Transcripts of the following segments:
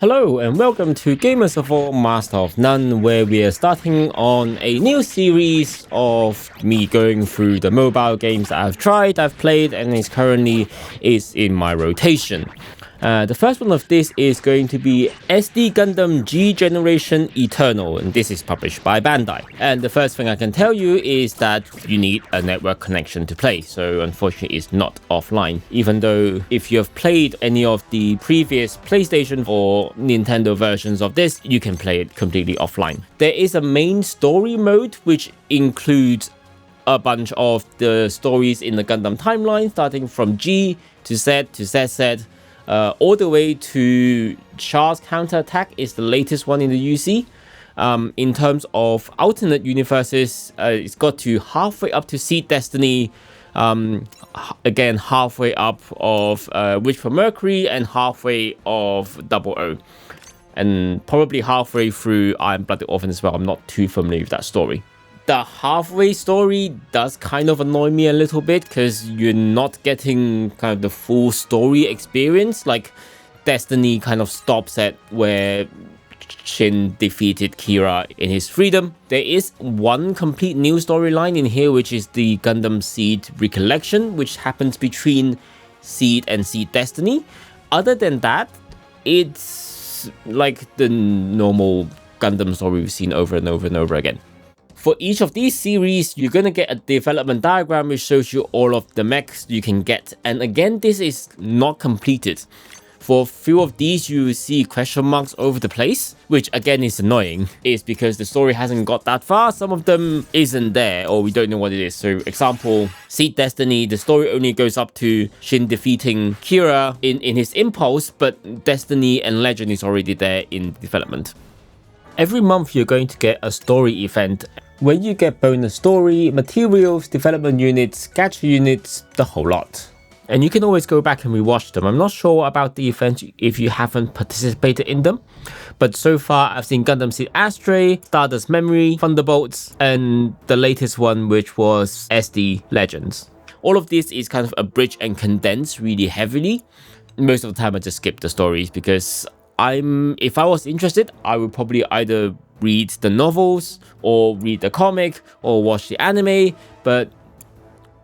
Hello and welcome to Gamers of All, Master of None, where we are starting on a new series of me going through the mobile games that I've tried, I've played, and is currently in my rotation. The first one of this is going to be SD Gundam G Eternal, and this is published by Bandai. And the first thing I can tell you is that you need a network connection to play, so unfortunately it's not offline. Even though if you have played any of the previous PlayStation or Nintendo versions of this, you can play it completely offline. There is a main story mode which includes a bunch of the stories in the Gundam timeline, starting from G to Z to ZZ. All the way to Char's counterattack is the latest one in the UC. In terms of alternate universes, it's got to halfway up to Seed Destiny, again halfway up of Witch for Mercury, and halfway of 00. And probably halfway through Iron Blooded Orphan as well. I'm not too familiar with that story. The halfway story does kind of annoy me a little bit because you're not getting kind of the full story experience. Like, Destiny kind of stops at where Shin defeated Kira in his freedom. There is one complete new storyline in here, which is the Gundam Seed Recollection, which happens between Seed and Seed Destiny. Other than that, it's like the normal Gundam story we've seen over and over and over again. For each of these series, you're going to get a development diagram which shows you all of the mechs you can get. And again, this is not completed. For a few of these, you see question marks over the place, which again is annoying. It's because the story hasn't got that far. Some of them isn't there, or we don't know what it is. So, example, Seed Destiny, the story only goes up to Shin defeating Kira in his impulse, but Destiny and Legend is already there in development. Every month, you're going to get a story event, where you get bonus story, materials, development units, gacha units, the whole lot. And you can always go back and rewatch them. I'm not sure about the events if you haven't participated in them, but so far I've seen Gundam Seed Astray, Stardust Memory, Thunderbolts, and the latest one, which was SD Legends. All of this is kind of abridged and condensed really heavily. Most of the time I just skip the stories because if I was interested, I would probably either read the novels or read the comic or watch the anime, but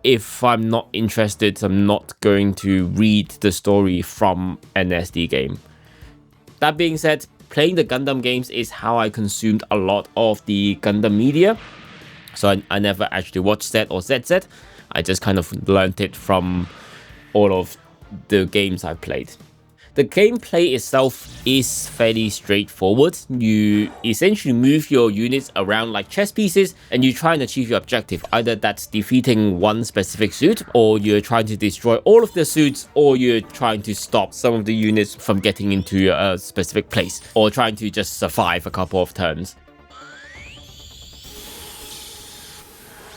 if I'm not interested, I'm not going to read the story from an SD game. That being said, playing the Gundam games is how I consumed a lot of the Gundam media. So I never actually watched Z or ZZ. I just kind of learned it from all of the games I've played. The gameplay itself is fairly straightforward. You essentially move your units around like chess pieces and you try and achieve your objective. Either that's defeating one specific suit, or you're trying to destroy all of the suits, or you're trying to stop some of the units from getting into a specific place, or trying to just survive a couple of turns.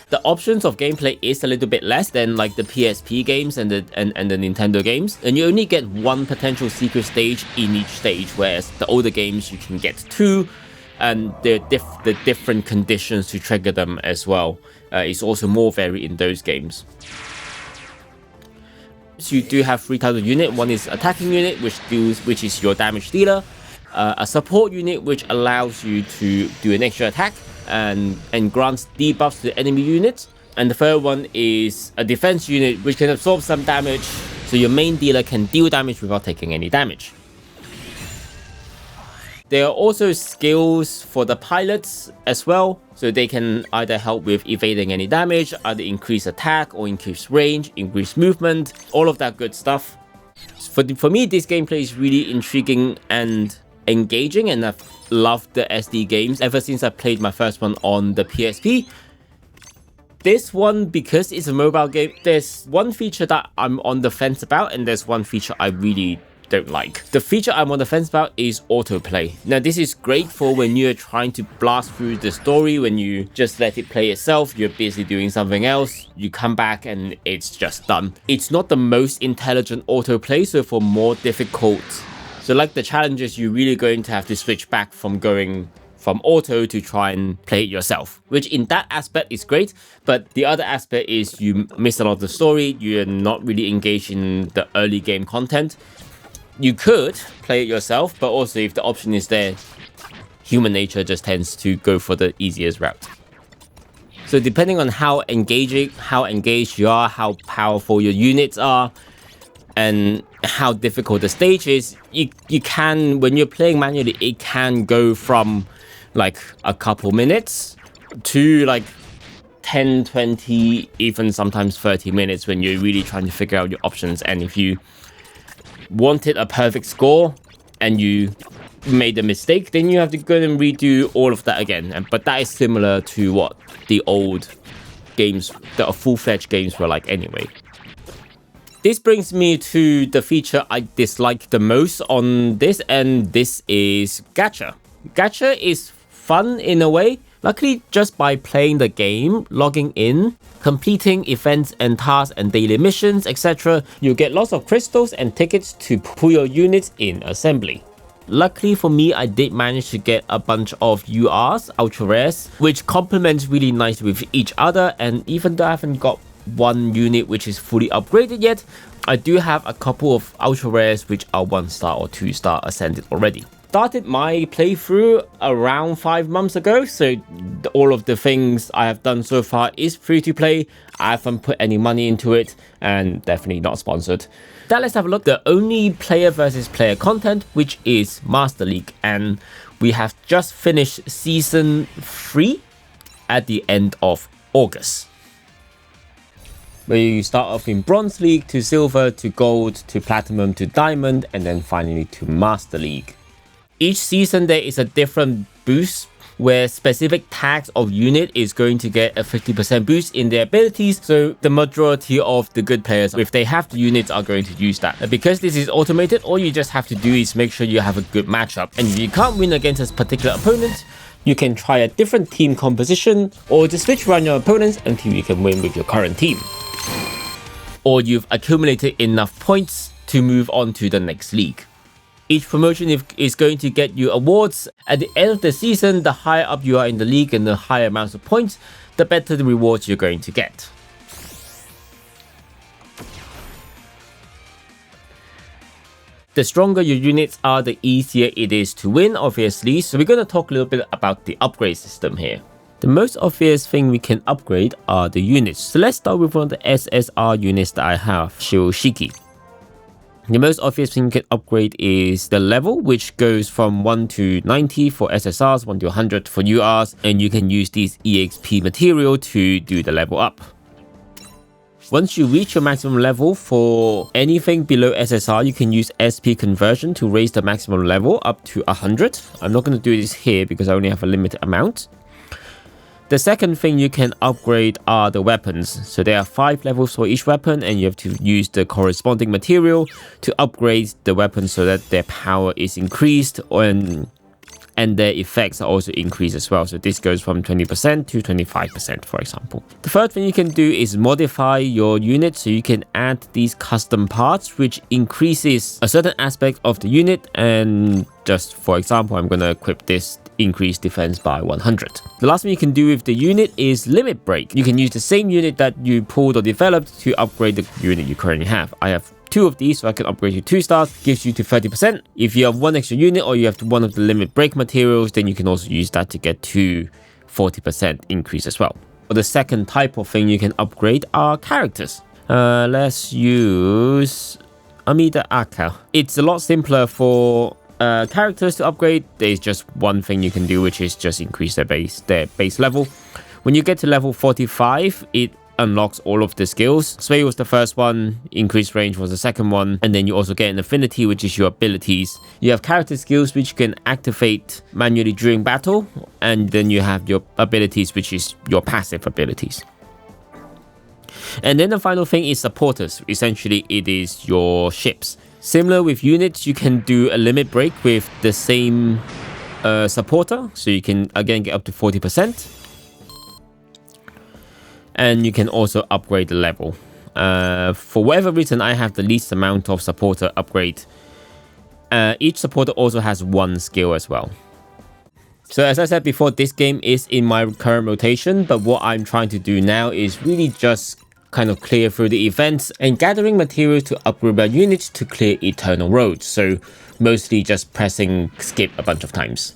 The options of gameplay is a little bit less than like the PSP games and the Nintendo games, and you only get one potential secret stage in each stage, whereas the older games you can get two, and the different conditions to trigger them as well is also more varied in those games. So you do have three types of unit. One is attacking unit, which is your damage dealer, a support unit which allows you to do an extra attack and grants debuffs to the enemy units, and the third one is a defense unit which can absorb some damage, so your main dealer can deal damage without taking any damage. There are also skills for the pilots as well, so they can either help with evading any damage, either increase attack or increase range, increase movement, all of that good stuff. For me, this gameplay is really intriguing and engaging, and I've loved the SD games ever since I played my first one on the PSP. This one, because it's a mobile game, there's one feature that I'm on the fence about, and there's one feature I really don't like. The feature I'm on the fence about is autoplay. Now, this is great for when you're trying to blast through the story, when you just let it play itself, you're busy doing something else, you come back and it's just done. It's not the most intelligent autoplay, so for more difficult, so like the challenges, you're really going to have to switch back from going from auto to try and play it yourself, which in that aspect is great, but the other aspect is you miss a lot of the story, you're not really engaged in the early game content. You could play it yourself, but also if the option is there, human nature just tends to go for the easiest route. So depending on how engaged you are, how powerful your units are, and how difficult the stage is, you can, when you're playing manually, it can go from like a couple minutes to like 10, 20, even sometimes 30 minutes when you're really trying to figure out your options. And if you wanted a perfect score and you made a mistake, then you have to go and redo all of that again. But that is similar to what the old games, the full-fledged games were like anyway. This brings me to the feature I dislike the most on this, and this is Gatcha. Gatcha is fun in a way. Luckily, just by playing the game, logging in, completing events and tasks and daily missions, etc., you get lots of crystals and tickets to pull your units in assembly. Luckily for me, I did manage to get a bunch of URs, ultra rares, which complement really nicely with each other. And even though I haven't got one unit which is fully upgraded yet, I do have a couple of ultra rares which are 1-star or 2-star ascended already. Started my playthrough around 5 months ago, so all of the things I have done so far is free to play. I haven't put any money into it, and definitely not sponsored. Now let's have a look. The only player versus player content, which is Master League, and we have just finished season 3 at the end of August. Where you start off in Bronze League to Silver to Gold to Platinum to Diamond, and then finally to Master League. Each season there is a different boost where specific tags of unit is going to get a 50% boost in their abilities. So the majority of the good players, if they have the units, are going to use that. Because this is automated, all you just have to do is make sure you have a good matchup. And if you can't win against a particular opponent, you can try a different team composition or just switch around your opponents until you can win with your current team. Or you've accumulated enough points to move on to the next league. Each promotion is going to get you awards. At the end of the season, the higher up you are in the league and the higher amounts of points, the better the rewards you're going to get. The stronger your units are, the easier it is to win, obviously. So we're going to talk a little bit about the upgrade system here. The most obvious thing we can upgrade are the units. So let's start with one of the SSR units that I have, Shioshiki. The most obvious thing you can upgrade is the level, which goes from 1 to 90 for SSRs, 1 to 100 for URs, and you can use these EXP material to do the level up. Once you reach your maximum level for anything below SSR, you can use SP conversion to raise the maximum level up to 100. I'm not going to do this here because I only have a limited amount. The second thing you can upgrade are the weapons. So there are 5 levels for each weapon, and you have to use the corresponding material to upgrade the weapon so that their power is increased and their effects are also increased as well. So this goes from 20% to 25%, for example. The third thing you can do is modify your unit, so you can add these custom parts which increases a certain aspect of the unit. And just for example, I'm going to equip this increase defense by 100. The last thing you can do with the unit is limit break. You can use the same unit that you pulled or developed to upgrade the unit you currently have. I have 2 of these, so I can upgrade you 2 stars, gives you to 30%. If you have 1 extra unit or you have one of the limit break materials, then you can also use that to get to 40% increase as well. For the second type of thing you can upgrade are characters. Let's use Amida Aka. It's a lot simpler for characters to upgrade. There's just one thing you can do, which is just increase their base level. When you get to level 45, it unlocks all of the skills. Sway was the first one, increased range was the second one, and then you also get an affinity, which is your abilities. You have character skills, which you can activate manually during battle, and then you have your abilities, which is your passive abilities. And then the final thing is supporters. Essentially, it is your ships. Similar with units, you can do a limit break with the same supporter, so you can again get up to 40%. And you can also upgrade the level. For whatever reason, I have the least amount of supporter upgrade. Each supporter also has 1 skill as well. So as I said before, this game is in my current rotation, but what I'm trying to do now is really just kind of clear through the events, and gathering materials to upgrade my units to clear Eternal roads, so mostly just pressing skip a bunch of times.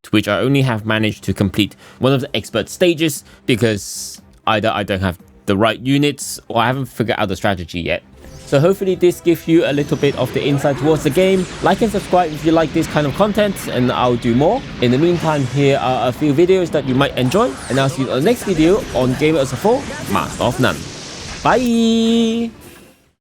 To which I only have managed to complete one of the expert stages because either I don't have the right units or I haven't figured out the strategy yet. So hopefully this gives you a little bit of the insight towards the game. Like and subscribe if you like this kind of content and I'll do more. In the meantime, here are a few videos that you might enjoy, and I'll see you on the next video on Gamer as a 4 Master of None. Bye!